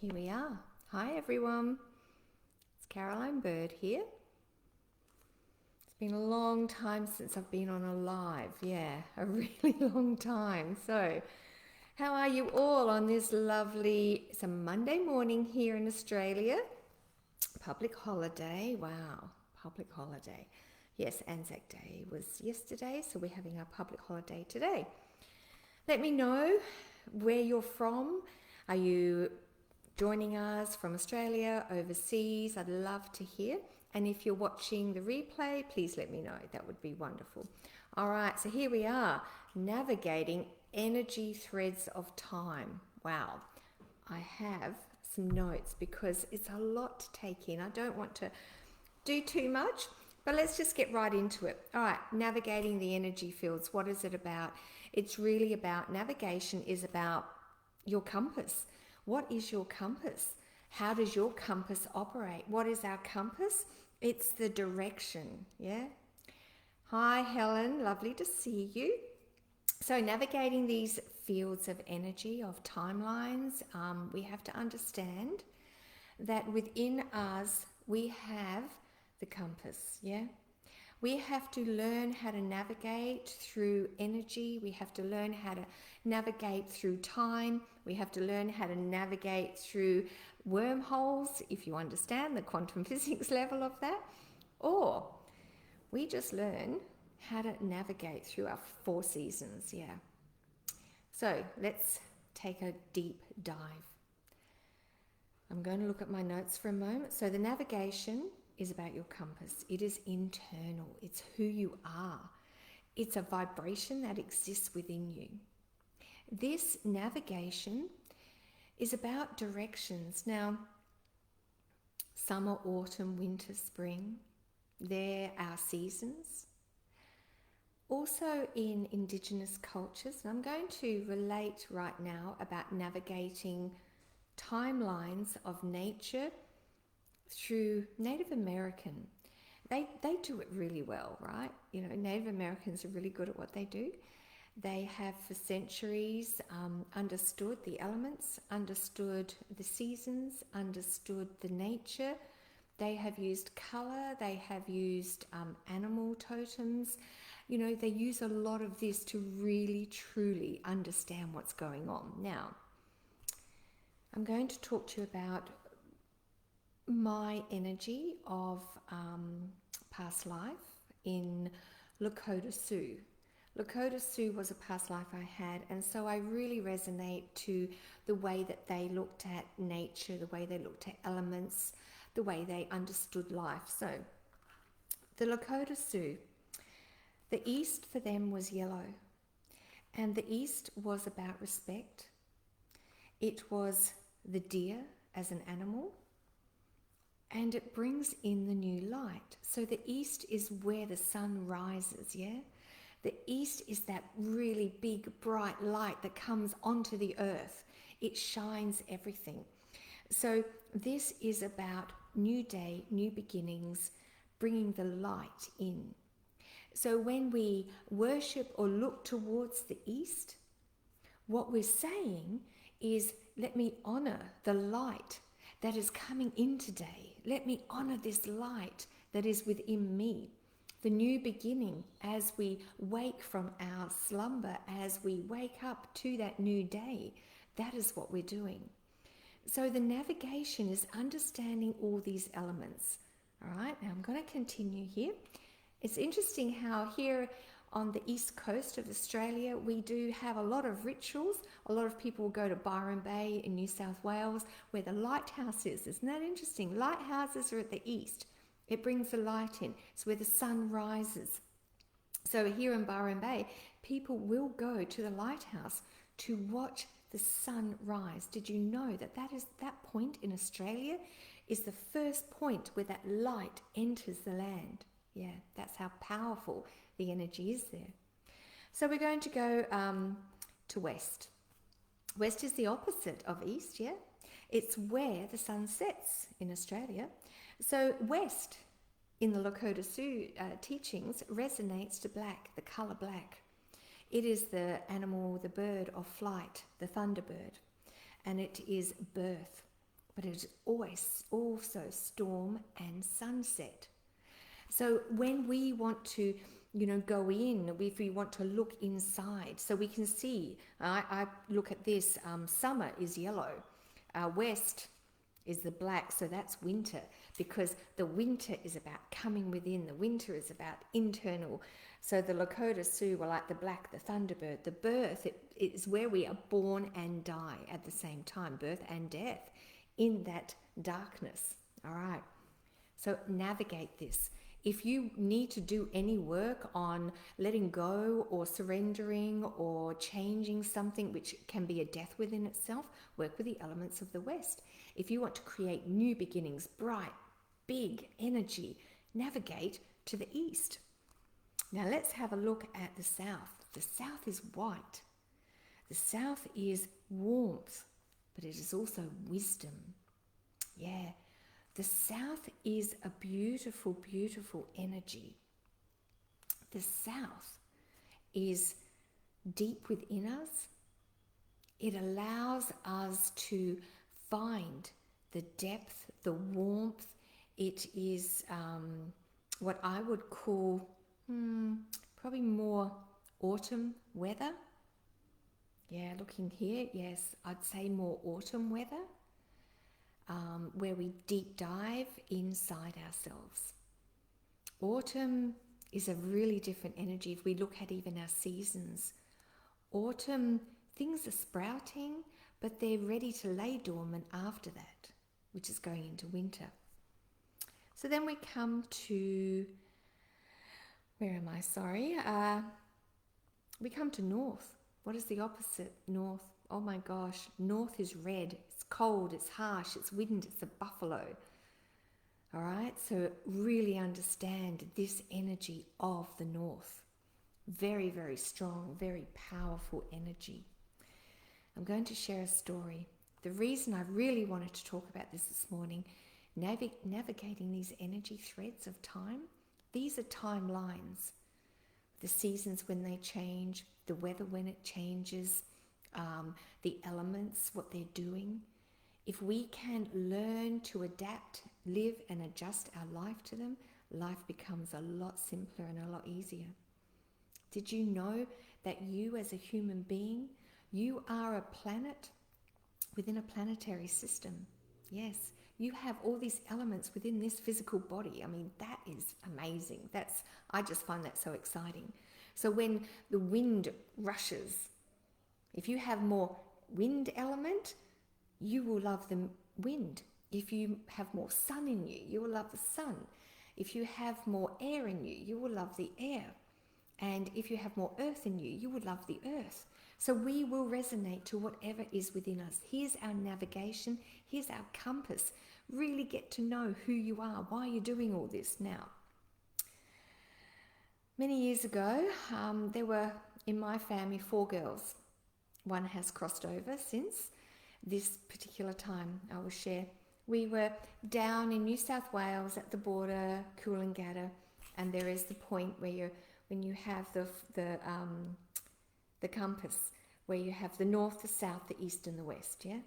Here we are. Hi everyone. It's Caroline Bird here. It's been a long time since I've been on a live. Yeah, a really long time. So, how are you all on this lovely, it's a Monday morning here in Australia. Public holiday. Wow, public holiday. Yes, Anzac Day was yesterday, so we're having our public holiday today. Let me know where you're from. Are you joining us from Australia, overseas? I'd love to hear. And if you're watching the replay, please let me know. That would be wonderful. All right, so here we are, navigating energy threads of time. Wow, I have some notes because it's a lot to take in. I don't want to do too much, but let's just get right into it. All right, navigating the energy fields. What is it about? It's really about navigation, is about your compass. What is your compass? How does your compass operate? What is our compass? It's the direction, yeah? Hi, Helen. Lovely to see you. So, navigating these fields of energy, of timelines, we have to understand that within us we have the compass, yeah? We have to learn how to navigate through energy. We have to learn how to navigate through time. We have to learn how to navigate through wormholes, if you understand the quantum physics level of that. Or we just learn how to navigate through our 4 seasons, yeah. So let's take a deep dive. I'm going to look at my notes for a moment. So the navigation is about your compass. It is internal. It's who you are. It's a vibration that exists within you. This navigation is about directions. Now, summer, autumn, winter, spring, they're our seasons. Also in Indigenous cultures, and I'm going to relate right now about navigating timelines of nature through Native American. They do it really well, right? You know, Native Americans are really good at what they do. They have for centuries understood the elements, understood the seasons, understood the nature. They have used color, they have used animal totems. You know, they use a lot of this to really, truly understand what's going on. Now, I'm going to talk to you about my energy of past life in Lakota Sioux. Lakota Sioux was a past life I had, and so I really resonate to the way that they looked at nature, the way they looked at elements, the way they understood life. So the Lakota Sioux, the East for them was yellow, and the East was about respect. It was the deer as an animal, and it brings in the new light. So the East is where the sun rises, yeah? The East is that really big, bright light that comes onto the earth. It shines everything. So this is about new day, new beginnings, bringing the light in. So when we worship or look towards the East, what we're saying is, let me honor the light that is coming in today. Let me honor this light that is within me. The new beginning as we wake from our slumber, as we wake up to that new day. That is what we're doing. So the navigation is understanding all these elements. All right, now I'm going to continue here. It's interesting how here on the east coast of Australia, we do have a lot of rituals. A lot of people will go to Byron Bay in New South Wales where the lighthouse is. Isn't that interesting? Lighthouses are at the east. It brings the light in. It's where the sun rises. So here in Byron Bay, people will go to the lighthouse to watch the sun rise. Did you know that that point in Australia is the first point where that light enters the land? Yeah, that's how powerful the energy is there. So we're going to go to west. West is the opposite of east, yeah? It's where the sun sets in Australia. So west in the Lakota Sioux teachings resonates to black, the color black. It is the animal, the bird of flight, the thunderbird, and it is birth. but it is always also storm and sunset. So when we want to, go in, if we want to look inside, so we can see, I look at this, summer is yellow, west is the black, so that's winter, because the winter is about coming within, the winter is about internal. So the Lakota Sioux were like the black, the thunderbird, the birth, it is where we are born and die at the same time, birth and death, in that darkness. All right, so navigate this. If you need to do any work on letting go or surrendering or changing something, which can be a death within itself, work with the elements of the West. If you want to create new beginnings, bright, big energy, navigate to the East. Now let's have a look at the South. The South is white. The South is warmth, but it is also wisdom. Yeah. The South is a beautiful, beautiful energy. The South is deep within us. It allows us to find the depth, the warmth. It is what I would call probably more autumn weather. Yeah, looking here, yes, I'd say more autumn weather. Where we deep dive inside ourselves. Autumn is a really different energy. If we look at even our seasons, autumn, things are sprouting, but they're ready to lay dormant after that, which is going into winter. So then we come to, where am I? Sorry. We come to north. What is the opposite? North. Oh my gosh, north is red. It's cold, it's harsh, it's wind, it's a buffalo. All right, so really understand this energy of the north. Very, very strong, very powerful energy. I'm going to share a story. The reason I really wanted to talk about this morning, navigating these energy threads of time, these are timelines. The seasons when they change, the weather when it changes, the elements, what they're doing. If we can learn to adapt, live and adjust our life to them, life becomes a lot simpler and a lot easier. Did you know that you as a human being, you are a planet within a planetary system? Yes, you have all these elements within this physical body. I mean, that is amazing. I just find that so exciting. So when the wind rushes, if you have more wind element, you will love the wind. If you have more sun in you, you will love the sun. If you have more air in you, you will love the air. And if you have more earth in you, you will love the earth. So we will resonate to whatever is within us. Here's our navigation. Here's our compass. Really get to know who you are, why you're doing all this now. Many years ago, there were, in my family, 4 girls. One has crossed over since this particular time I will share. We were down in New South Wales at the border, Coolangatta, and there is the point where when you have the compass, where you have the north, the south, the east and the west, yeah?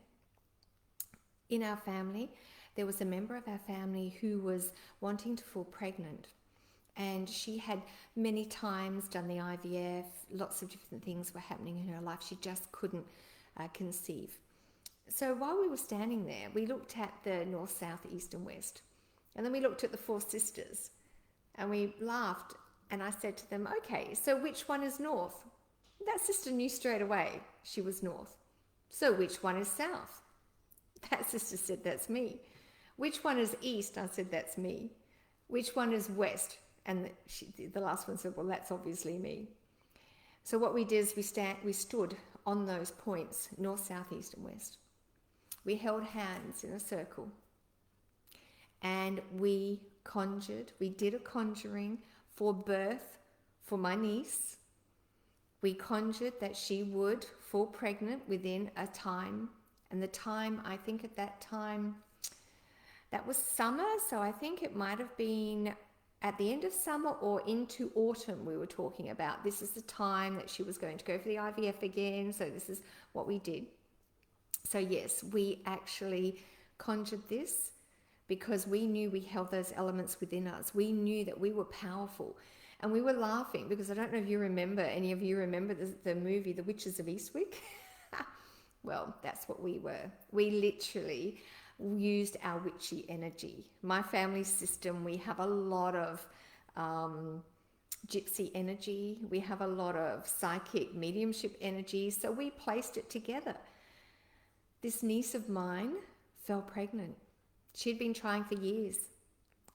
In our family, there was a member of our family who was wanting to fall pregnant. And she had many times done the IVF, lots of different things were happening in her life. She just couldn't conceive. So while we were standing there, we looked at the north, south, east and west. And then we looked at the 4 sisters and we laughed. And I said to them, okay, so which one is north? That sister knew straight away she was north. So which one is south? That sister said, that's me. Which one is east? I said, that's me. Which one is west? And the last one said, well, that's obviously me. So what we did is we stood on those points, north, south, east and west. We held hands in a circle and we did a conjuring for birth for my niece. We conjured that she would fall pregnant within a time, and the time, I think at that time, that was summer, so I think it might have been at the end of summer or into autumn we were talking about. This is the time that she was going to go for the IVF again, so this is what we did. So yes, we actually conjured this because we knew we held those elements within us. We knew that we were powerful. And we were laughing because I don't know if you remember, any of you remember the movie The Witches of Eastwick? Well, that's what we were. We literally used our witchy energy. My family system, we have a lot of gypsy energy. We have a lot of psychic mediumship energy. So we placed it together. This niece of mine fell pregnant. She'd been trying for years.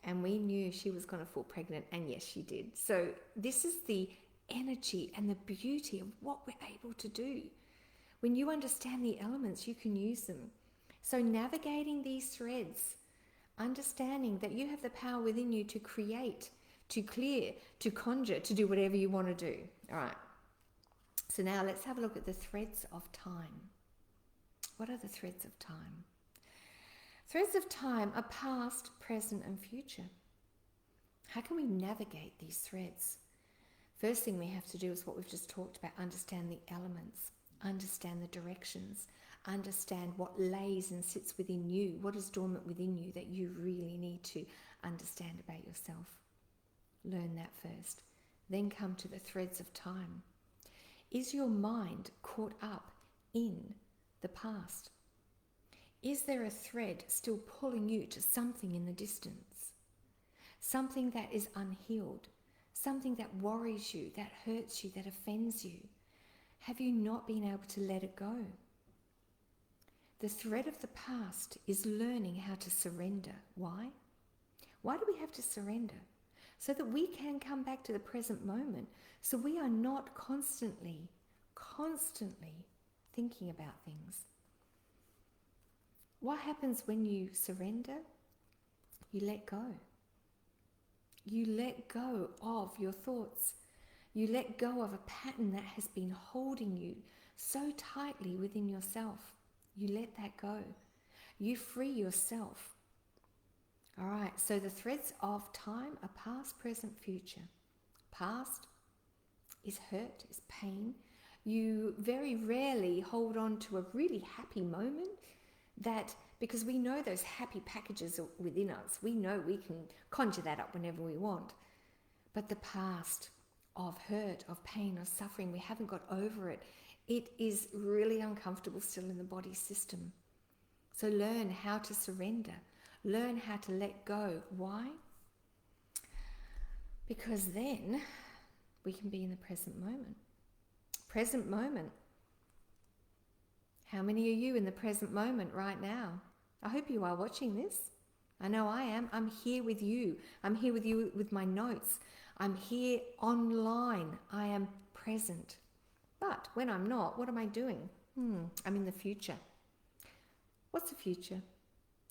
And we knew she was going to fall pregnant, and yes, she did. So this is the energy and the beauty of what we're able to do. When you understand the elements, you can use them. So navigating these threads, understanding that you have the power within you to create, to clear, to conjure, to do whatever you want to do. All right. So now let's have a look at the threads of time. What are the threads of time? Threads of time are past, present, and future. How can we navigate these threads? First thing we have to do is what we've just talked about, understand the elements, understand the directions, understand what lays and sits within you, what is dormant within you that you really need to understand about yourself. Learn that first. Then come to the threads of time. Is your mind caught up in the past? Is there a thread still pulling you to something in the distance? Something that is unhealed, something that worries you, that hurts you, that offends you. Have you not been able to let it go? The thread of the past is learning how to surrender. Why? Why do we have to surrender? So that we can come back to the present moment. So we are not constantly thinking about things. What happens when you surrender? You let go. You let go of your thoughts. You let go of a pattern that has been holding you so tightly within yourself. You let that go. You free yourself. All right, so the threads of time are past, present, future. Past is hurt, is pain. You very rarely hold on to a really happy moment. That because we know those happy packages are within us. We know we can conjure that up whenever we want. But the past of hurt, of pain, of suffering, we haven't got over it. It is really uncomfortable still in the body system. So learn how to surrender. Learn how to let go. Why? Because then we can be in the present moment. Present moment. How many are you in the present moment right now? I hope you are watching this. I know I am. I'm here with you. I'm here with you with my notes. I'm here online. I am present. But when I'm not, what am I doing? I'm in the future. What's the future?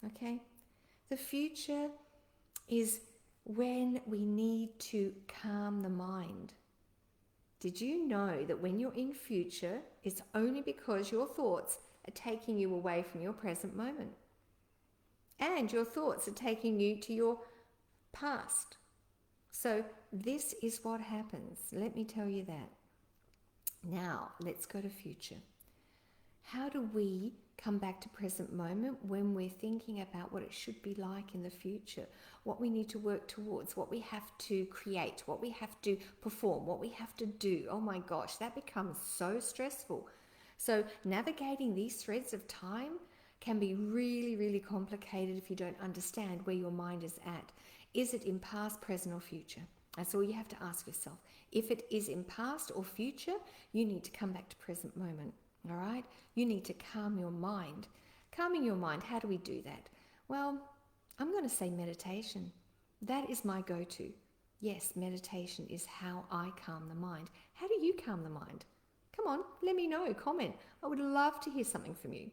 Okay. The future is when we need to calm the mind. Did you know that when you're in future, it's only because your thoughts are taking you away from your present moment? And your thoughts are taking you to your past. So this is what happens. Let me tell you that. Now, let's go to future. How do we come back to present moment when we're thinking about what it should be like in the future, what we need to work towards, what we have to create, what we have to perform, what we have to do? Oh my gosh, that becomes so stressful. So navigating these threads of time can be really, really complicated if you don't understand where your mind is at. Is it in past, present, or future? That's all you have to ask yourself. If it is in past or future, you need to come back to present moment. All right? You need to calm your mind. Calming your mind, how do we do that? Well, I'm going to say meditation. That is my go-to. Yes, meditation is how I calm the mind. How do you calm the mind? Come on, let me know. Comment. I would love to hear something from you.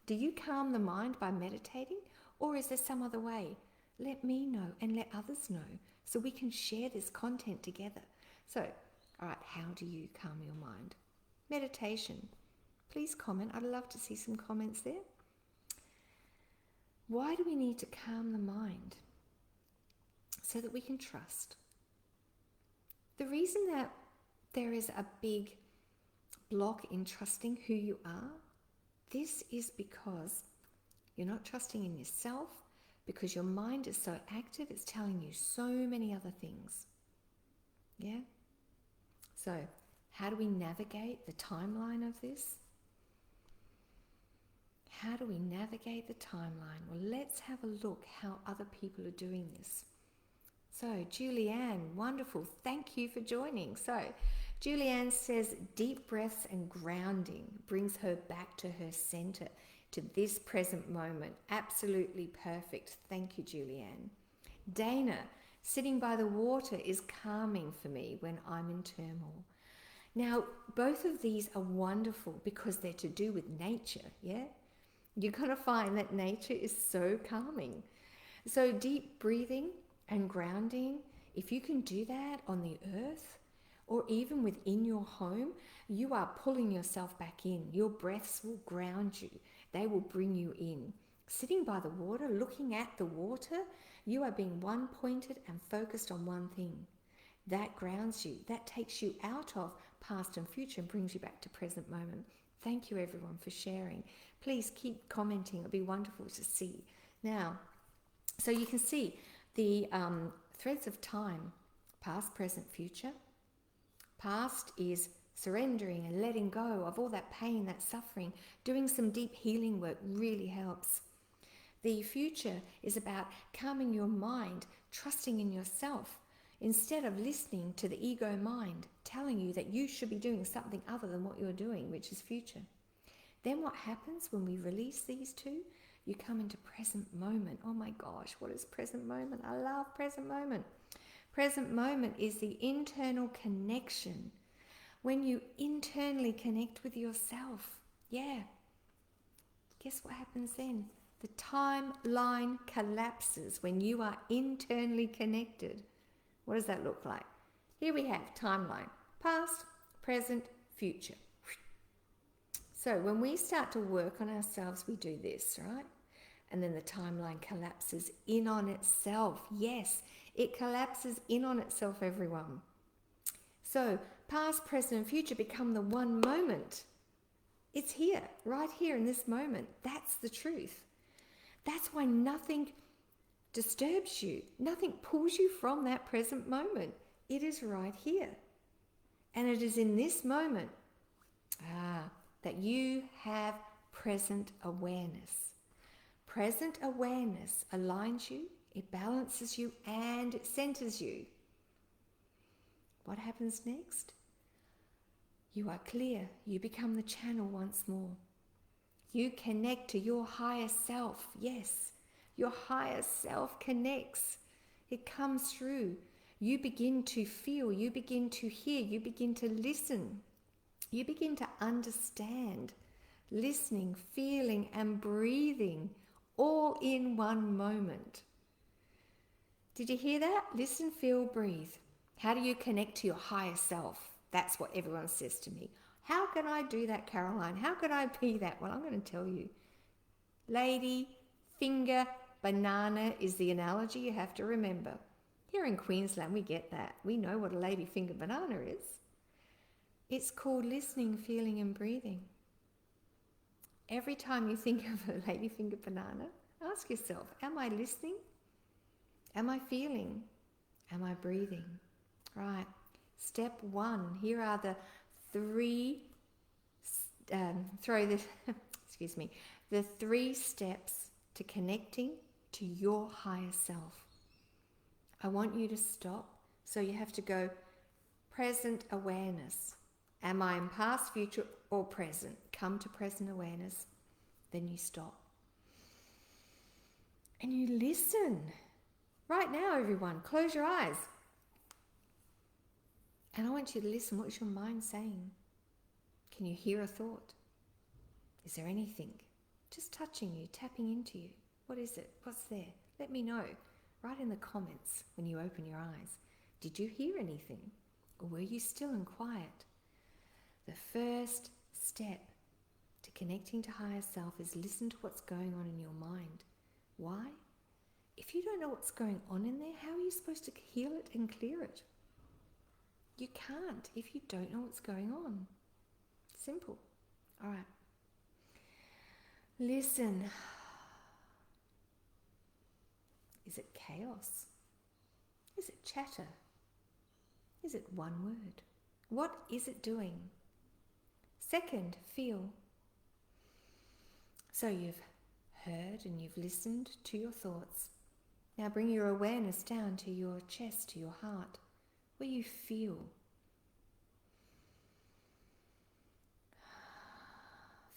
Do you calm the mind by meditating, or is there some other way? Let me know and let others know so we can share this content together. So, all right, how do you calm your mind? Meditation. Please comment. I'd love to see some comments there. Why do we need to calm the mind? So that we can trust. The reason that there is a big block in trusting who you are, this is because You're not trusting in yourself because your mind is so active, it's telling you so many other things. Yeah? So, how do we navigate the timeline of this? How do we navigate the timeline? Well, let's have a look how other people are doing this. So, Julianne, wonderful. Thank you for joining. So, Julianne says deep breaths and grounding brings her back to her center, to this present moment. Absolutely perfect. Thank you, Julianne. Dana, sitting by the water is calming for me when I'm in turmoil. Now, both of these are wonderful because they're to do with nature, yeah? You're going to find that nature is so calming. So deep breathing and grounding, if you can do that on the earth or even within your home, you are pulling yourself back in. Your breaths will ground you. They will bring you in. Sitting by the water, looking at the water, you are being one-pointed and focused on one thing. That grounds you. That takes you out of past and future and brings you back to present moment. Thank you everyone for sharing. Please keep commenting. It'll be wonderful to see. Now, so you can see the threads of time, past, present, future. Past is surrendering and letting go of all that pain, that suffering. Doing some deep healing work really helps. The future is about calming your mind, trusting in yourself, instead of listening to the ego mind telling you that you should be doing something other than what you're doing, which is future. Then what happens when we release these two? You come into present moment. Oh my gosh, what is present moment? I love present moment. Present moment is the internal connection. When you internally connect with yourself, yeah. Guess what happens then? The timeline collapses when you are internally connected. What does that look like? Here we have timeline, past, present, future. So when we start to work on ourselves, we do this, right? And then the timeline collapses in on itself. Yes, it collapses in on itself, everyone. So past, present, and future become the one moment. It's here, right here in this moment. That's the truth. That's why nothing disturbs you. Nothing pulls you from that present moment. It is right here. And it is in this moment that you have present awareness. Present awareness aligns you, it balances you, and it centers you. What happens next? You are clear. You become the channel once more. You connect to your higher self. Yes, your higher self connects. It comes through. You begin to feel, you begin to hear, you begin to listen. You begin to understand, listening, feeling, and breathing all in one moment. Did you hear that? Listen, feel, breathe. How do you connect to your higher self? That's what everyone says to me. How can I do that, Caroline? How can I be that? Well, I'm going to tell you. Lady, finger, banana is the analogy you have to remember. Here in Queensland, we get that. We know what a lady finger banana is. It's called listening, feeling, and breathing. Every time you think of a lady finger banana, ask yourself, am I listening? Am I feeling? Am I breathing? Right. Step one. Here are the three, the 3 steps to connecting to your higher self. I want you to stop. So you have to go present awareness. Am I in past, future, or present? Come to present awareness. Then you stop. And you listen. Right now, everyone, close your eyes. And I want you to listen. What is your mind saying? Can you hear a thought? Is there anything just touching you, tapping into you? What is it? What's there? Let me know. Write in the comments when you open your eyes. Did you hear anything? Or were you still and quiet? The first step to connecting to higher self is listen to what's going on in your mind. Why? If you don't know what's going on in there, how are you supposed to heal it and clear it? You can't if you don't know what's going on. Simple. All right. Listen. Is it chaos? Is it chatter? Is it one word? What is it doing? Second, feel. So you've heard and you've listened to your thoughts. Now bring your awareness down to your chest, to your heart, where you feel.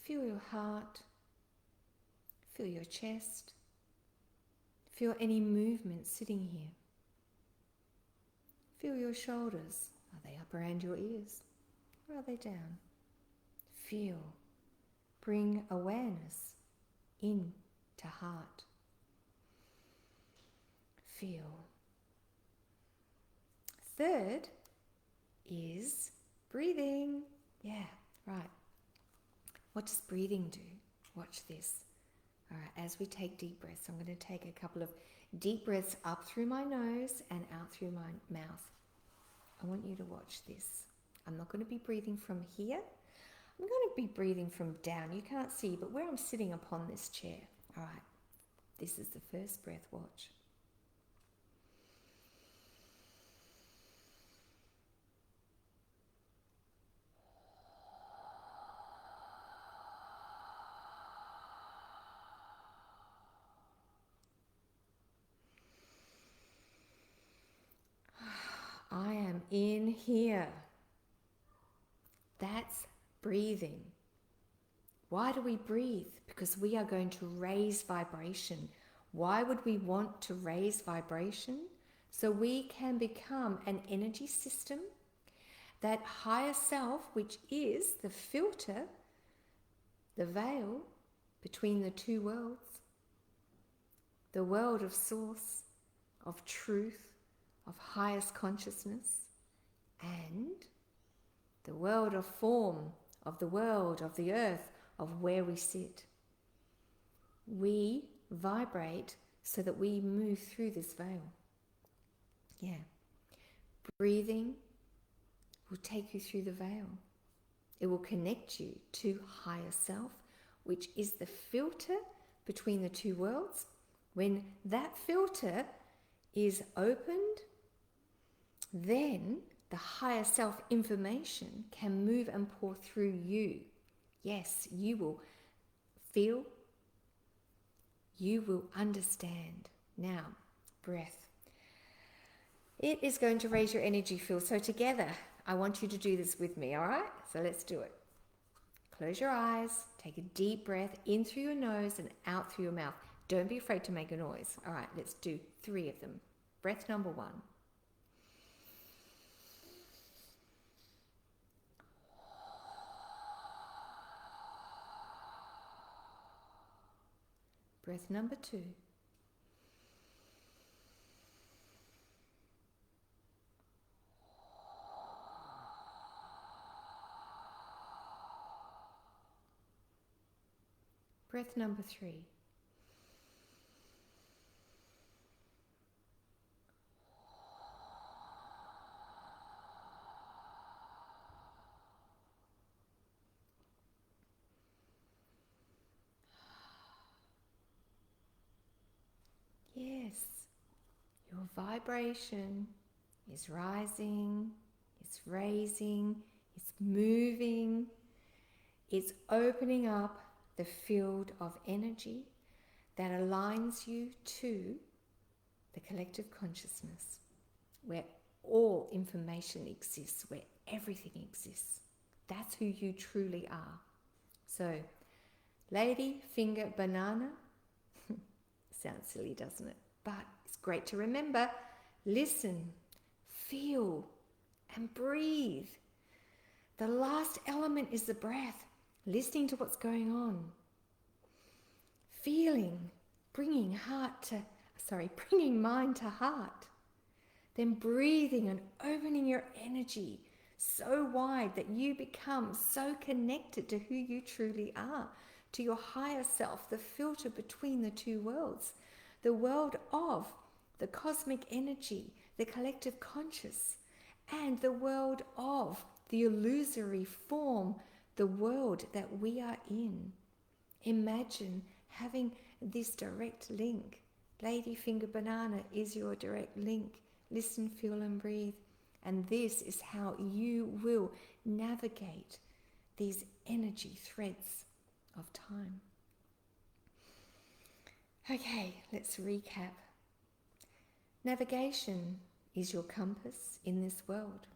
Feel your heart. Feel your chest. Feel any movement sitting here. Feel your shoulders. Are they up around your ears? Or are they down? Feel. Bring awareness in to heart. Feel. Third is breathing. Yeah, right. What does breathing do? Watch this. All right, as we take deep breaths, I'm going to take a couple of deep breaths up through my nose and out through my mouth. I want you to watch this. I'm not going to be breathing from here. I'm going to be breathing from down. You can't see, but where I'm sitting upon this chair. All right, this is the first breath. Watch. I am in here. That's breathing. Why do we breathe? Because we are going to raise vibration. Why would we want to raise vibration? So we can become an energy system, that higher self, which is the filter, the veil between the two worlds, the world of source, of truth, of highest consciousness, and the world of form, of the world, of the earth, of where we sit. We vibrate so that we move through this veil. Yeah. Breathing will take you through the veil. It will connect you to higher self, which is the filter between the two worlds. When that filter is opened, then the higher self information can move and pour through you. Yes, you will feel, you will understand. Now, breath. It is going to raise your energy field. So together, I want you to do this with me, all right? So let's do it. Close your eyes, take a deep breath in through your nose and out through your mouth. Don't be afraid to make a noise. All right, let's do 3 of them. Breath number 1. Breath number 2. Breath number 3. Yes, your vibration is rising, it's raising, it's moving, it's opening up the field of energy that aligns you to the collective consciousness, where all information exists, where everything exists. That's who you truly are. So, lady, finger, banana. Sounds silly, doesn't it? But it's great to remember. Listen, feel, and breathe. The last element is the breath, listening to what's going on. Feeling, bringing mind to heart. Then breathing and opening your energy so wide that you become so connected to who you truly are, to your higher self, the filter between the two worlds, the world of the cosmic energy, the collective conscious, and the world of the illusory form, the world that we are in. Imagine having this direct link. Lady Finger Banana is your direct link. Listen, feel and breathe. And this is how you will navigate these energy threads of time. Okay, let's recap. Navigation is your compass in this world.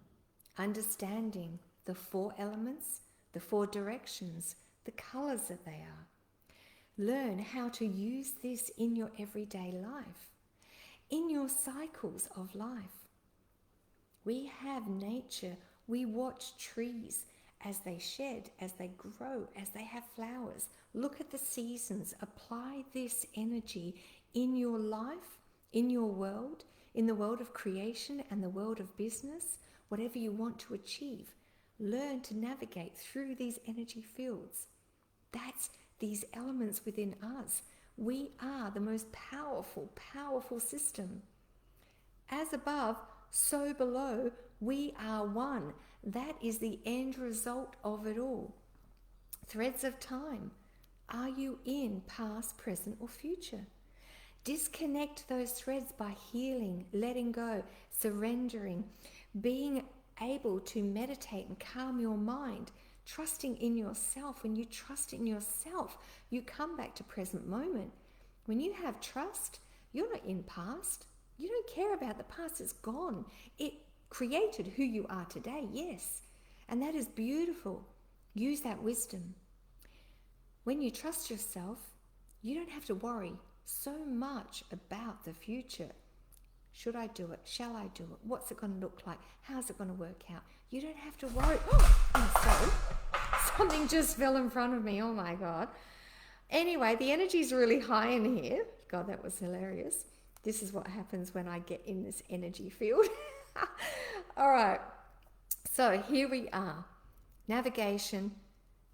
Understanding the 4 elements, the 4 directions, the colours that they are. Learn how to use this in your everyday life, in your cycles of life. We have nature. We watch trees as they shed, as they grow, as they have flowers. Look at the seasons. Apply this energy in your life, in your world, in the world of creation and the world of business, whatever you want to achieve. Learn to navigate through these energy fields. That's these elements within us. We are the most powerful, powerful system. As above, so below, we are one. That is the end result of it all. Threads of time. Are you in past, present, or future? Disconnect those threads by healing, letting go, surrendering, being able to meditate and calm your mind, trusting in yourself. When you trust in yourself, you come back to present moment. When you have trust, you're not in past. You don't care about the past. It's gone. It created who you are today, yes. And that is beautiful. Use that wisdom. When you trust yourself, you don't have to worry so much about the future. Should I do it? Shall I do it? What's it going to look like? How's it going to work out? You don't have to worry. Oh, I'm sorry. Something just fell in front of me. Oh my God. Anyway, the energy is really high in here. God, that was hilarious. This is what happens when I get in this energy field. All right. So here we are. Navigation,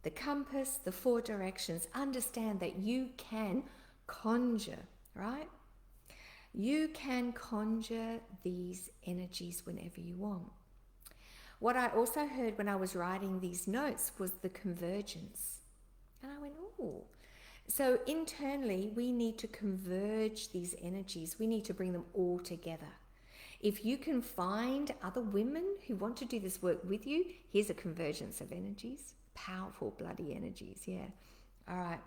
the compass, the 4 directions. Understand that you can conjure, right? You can conjure these energies whenever you want. What I also heard when I was writing these notes was the convergence. And I went, oh. So internally, we need to converge these energies. We need to bring them all together. If you can find other women who want to do this work with you, here's a convergence of energies. Powerful bloody energies, yeah. All right.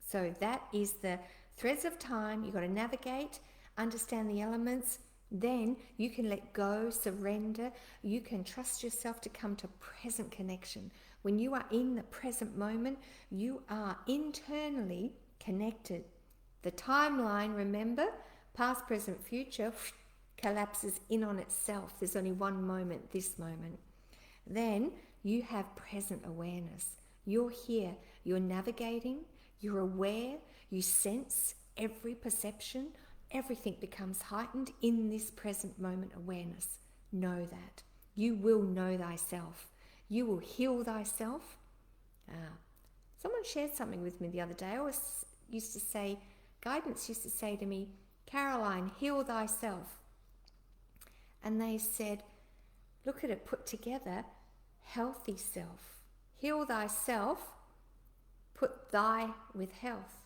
So that is the threads of time. You've got to navigate, understand the elements. Then you can let go, surrender. You can trust yourself to come to present connection. When you are in the present moment, you are internally connected. The timeline, remember, past, present, future, collapses in on itself. There's only one moment, this moment. Then you have present awareness. You're here, you're navigating, you're aware, you sense every perception. Everything becomes heightened in this present moment awareness. Know that. You will know thyself. You will heal thyself. Someone shared something with me the other day. I always used to say, guidance used to say to me, Caroline, heal thyself. And they said, look at it put together, healthy self. Heal thyself, put thy with health.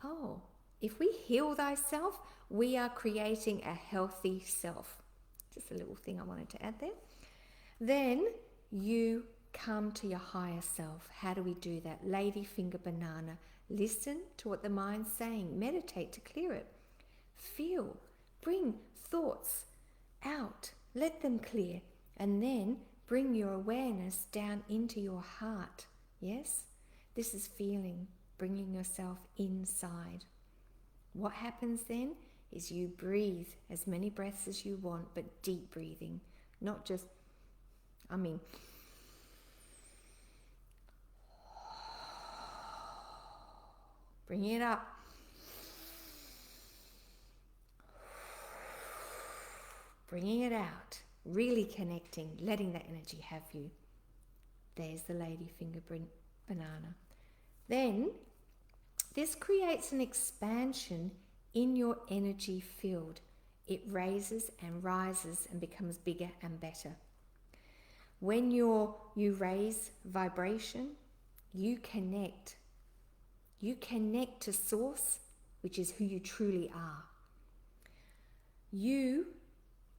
Oh, if we heal thyself, we are creating a healthy self. Just a little thing I wanted to add there. Then you come to your higher self. How do we do that? Lady Finger Banana. Listen to what the mind's saying. Meditate to clear it. Feel. Bring thoughts out. Let them clear. And then bring your awareness down into your heart. Yes? This is feeling. Bringing yourself inside. What happens then is you breathe as many breaths as you want, but deep breathing. Not just, bringing it up. Bringing it out. Really connecting, letting that energy have you. There's the Lady Finger Banana. Then, this creates an expansion in your energy field. It raises and rises and becomes bigger and better. When you raise vibration, you connect. You connect to source which is who you truly are. You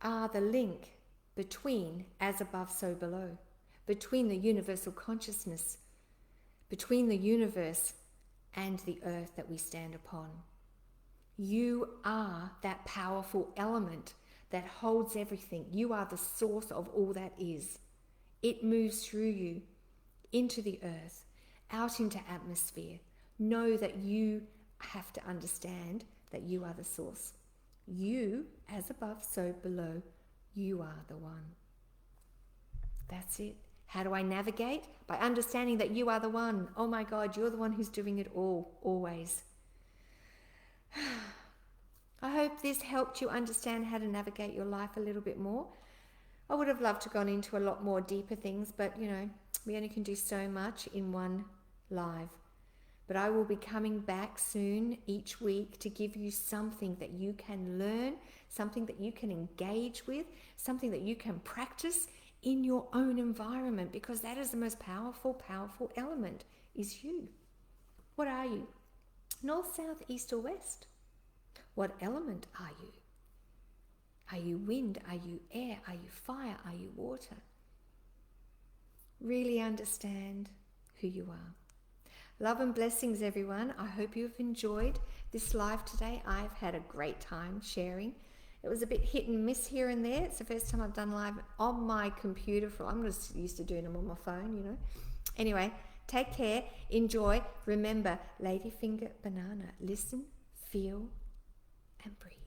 are the link between as above, so below, between the universal consciousness, between the universe and the earth that we stand upon. You are that powerful element that holds everything. You are the source of all that is. It moves through you into the earth, out into atmosphere. Know that you have to understand that you are the source. You, as above, so below, you are the one. That's it. How do I navigate? By understanding that you are the one. Oh my God, you're the one who's doing it all, always. I hope this helped you understand how to navigate your life a little bit more. I would have loved to have gone into a lot more deeper things, but we only can do so much in one live. But I will be coming back soon each week to give you something that you can learn, something that you can engage with, something that you can practice in your own environment, because that is the most powerful element, is you. What are you? North, south, east or west? What element are you? Are you wind? Are you air? Are you fire? Are you water? Really understand who you are. Love and blessings, everyone. I hope you've enjoyed this live today. I've had a great time sharing. It was a bit hit and miss here and there. It's the first time I've done live on my computer. I'm just used to doing them on my phone, Anyway, take care. Enjoy. Remember, ladyfinger banana. Listen, feel, and breathe.